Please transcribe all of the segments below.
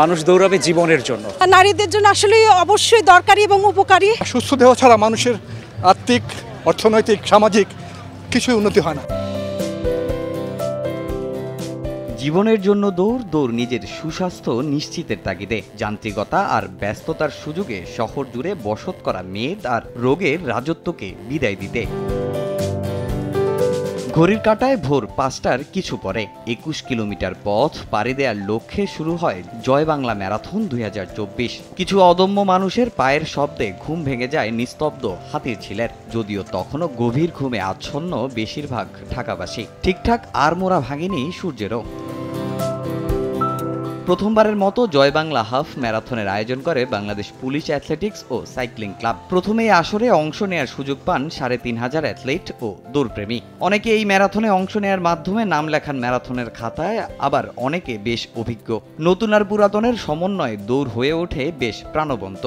মানুষ দৌড়াবে জীবনের জন্য। নারীদের জন্য আসলে অবশ্যই দরকারি এবং উপকারী। সুস্থ দেহ ছাড়া মানুষের আর্থিক, অর্থনৈতিক, সামাজিক কিছুই উন্নতি হয় না। জীবনের জন্য দৌড় নিজের সুস্বাস্থ্য নিশ্চিতের তাগিদে। যান্ত্রিকতা আর ব্যস্ততার সুযোগে শহর জুড়ে বসত করা মেদ আর রোগের রাজত্বকে বিদায় দিতে ঘড়ির কাঁটায় ভোর ৫টার কিছু পরে ২১ কিলোমিটার পথ পাড়ি দেওয়ার লক্ষ্যে শুরু হয় জয় বাংলা ম্যারাথন ২০২৪। কিছু অদম্য মানুষের পায়ের শব্দে ঘুম ভেঙে যায় নিস্তব্ধ হাতির ঝিলের। যদিও তখনও গভীর ঘুমে আচ্ছন্ন বেশিরভাগ ঢাকাবাসী। ঠিকঠাক আড়মোড়া ভাঙেনি সূর্যেরও। প্রথমবারের মতো জয় বাংলা হাফ ম্যারাথনের আয়োজন করে বাংলাদেশ পুলিশ অ্যাথলেটিক্স ও সাইক্লিং ক্লাব। প্রথমেই আসরে অংশ নেয়ার সুযোগ পান ৩৫০০ অ্যাথলেট ও দৌড়প্রেমী। অনেকে এই ম্যারাথনে অংশ নেয়ার মাধ্যমে নাম লেখান ম্যারাথনের খাতায়, আবার অনেকে বেশ অভিজ্ঞ। নতুন আর পুরাতনের সমন্বয়ে দৌড় হয়ে ওঠে বেশ প্রাণবন্ত।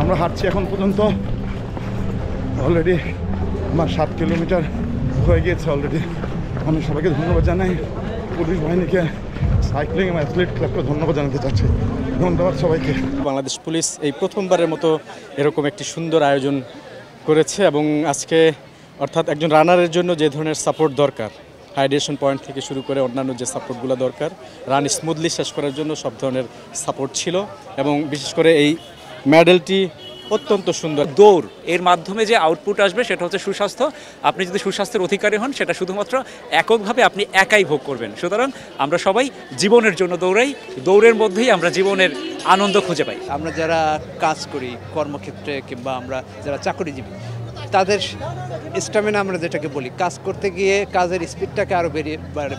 আমরা হাঁটছি এখন পর্যন্ত, অলরেডি আমার ৭ কিলোমিটার হয়ে গিয়েছে অলরেডি। আমি সবাইকে ধন্যবাদ জানাই, পুলিশ বাহিনীকে, সাইক্লিং এবং অ্যাথলেট ক্লাবকে ধন্যবাদ জানাতে চাচ্ছি। ধন্যবাদ সবাইকে। বাংলাদেশ পুলিশ এই প্রথমবারের মতো এরকম একটি সুন্দর আয়োজন করেছে এবং আজকে অর্থাৎ একজন রানারের জন্য যে ধরনের সাপোর্ট দরকার, হাইড্রেশন পয়েন্ট থেকে শুরু করে অন্যান্য যে সাপোর্টগুলো দরকার, রান স্মুথলি শেষ করার জন্য সব ধরনের সাপোর্ট ছিল এবং বিশেষ করে এই মেডেলটি অত্যন্ত সুন্দর। দৌড় এর মাধ্যমে যে আউটপুট আসবে সেটা হচ্ছে সুস্বাস্থ্য। আপনি যদি সুস্বাস্থ্যের অধিকারী হন সেটা শুধুমাত্র এককভাবে আপনি একাই ভোগ করবেন। সুতরাং আমরা সবাই জীবনের জন্য দৌড়াই, দৌড়ের মধ্যেই আমরা জীবনের আনন্দ খুঁজে পাই। আমরা যারা কাজ করি কর্মক্ষেত্রে কিংবা আমরা যারা চাকরিজীবী, তাদের স্ট্যামিনা আমরা যেটাকে বলি, কাজ করতে গিয়ে কাজের স্পিডটাকে আরও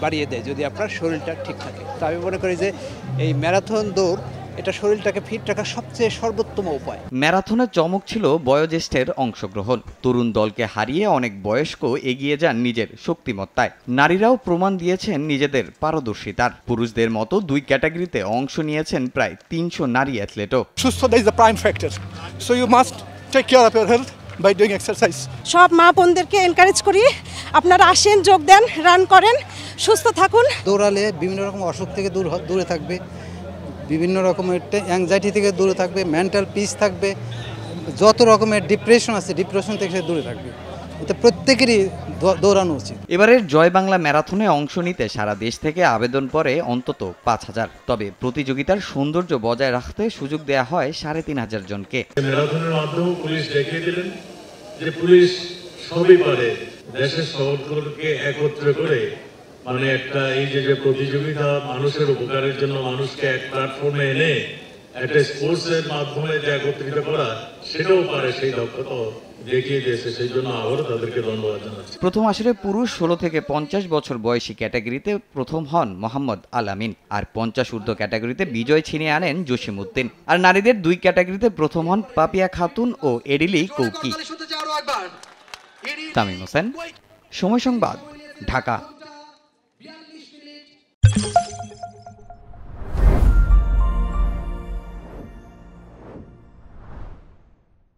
বাড়িয়ে দেয় যদি আপনার শরীরটা ঠিক থাকে। তো আমি মনে করি যে এই ম্যারাথন দৌড় এটা শরীরটাকে ফিট রাখার সবচেয়ে সর্বোত্তম উপায়। ম্যারাথনের চমক ছিল বয়োজ্যেষ্ঠের অংশগ্রহণ। তরুণ দলকে হারিয়ে অনেক বয়স্ক এগিয়ে যান নিজের শক্তিমত্তায়। নারীরাও প্রমাণ দিয়েছেন নিজেদের পারদর্শিতার। পুরুষদের মতো দুই ক্যাটাগরিতে অংশ নিয়েছেন প্রায় ৩০০ নারী অ্যাথলেটও। সুস্থতা is the prime factor, so you must take care of your health by doing exercise. সব মা বোনদেরকে এনকারেজ করি, আপনারা আসেন, যোগ দেন, রান করেন, সুস্থ থাকুন। দৌড়ালে বিভিন্ন রকম অসুখ থেকে দূরে থাকবে, বিভিন্ন রকমের অ্যাংজাইটি থেকে দূরে থাকবে, মেন্টাল পিস থাকবে, যত রকমের ডিপ্রেশন আছে ডিপ্রেশন থেকে সে দূরে থাকবে। এটা প্রত্যেকেরই দৌড়ানো উচিত। এবারের জয় বাংলা ম্যারাথনে অংশ নিতে সারা দেশ থেকে আবেদন পড়ে অন্তত ৫০০০। তবে প্রতিযোগিতার সৌন্দর্য বজায় রাখতে সুযোগ দেয়া হয় ৩৫০০ জনকে। ম্যারাথনের মাধ্যমে পুলিশ দেখিয়ে দিলেন যে পুলিশ সবই পারে। দেশের শহরগুলোকে একত্র করে মানে একটা এই যে প্রতিযোগিতা মানুষের উপকারের জন্য মানুষকে এক প্ল্যাটফর্মে এনে একটা স্পোর্টসের মাধ্যমে যে একত্রিত করা, সেটাও পারে, সেই দক্ষতা দেখিয়ে দিয়েছে। সেই জন্য আবারও তাদেরকে ধন্যবাদ জানাচ্ছি। প্রথম আসরে পুরুষ ১৬ থেকে ৫০ বছর বয়সী ক্যাটাগরিতে প্রথম হন মোহাম্মদ আল আমিন, আর ৫০ ঊর্ধ্ব ক্যাটাগরিতে বিজয় ছিনিয়ে আনেন জসিমউদ্দিন। আর নারীদের দুই ক্যাটাগরিতে প্রথম হন পাপিয়া খাতুন ও এডিলি কৌকি। তামিম হোসেন, সময় সংবাদ, ঢাকা।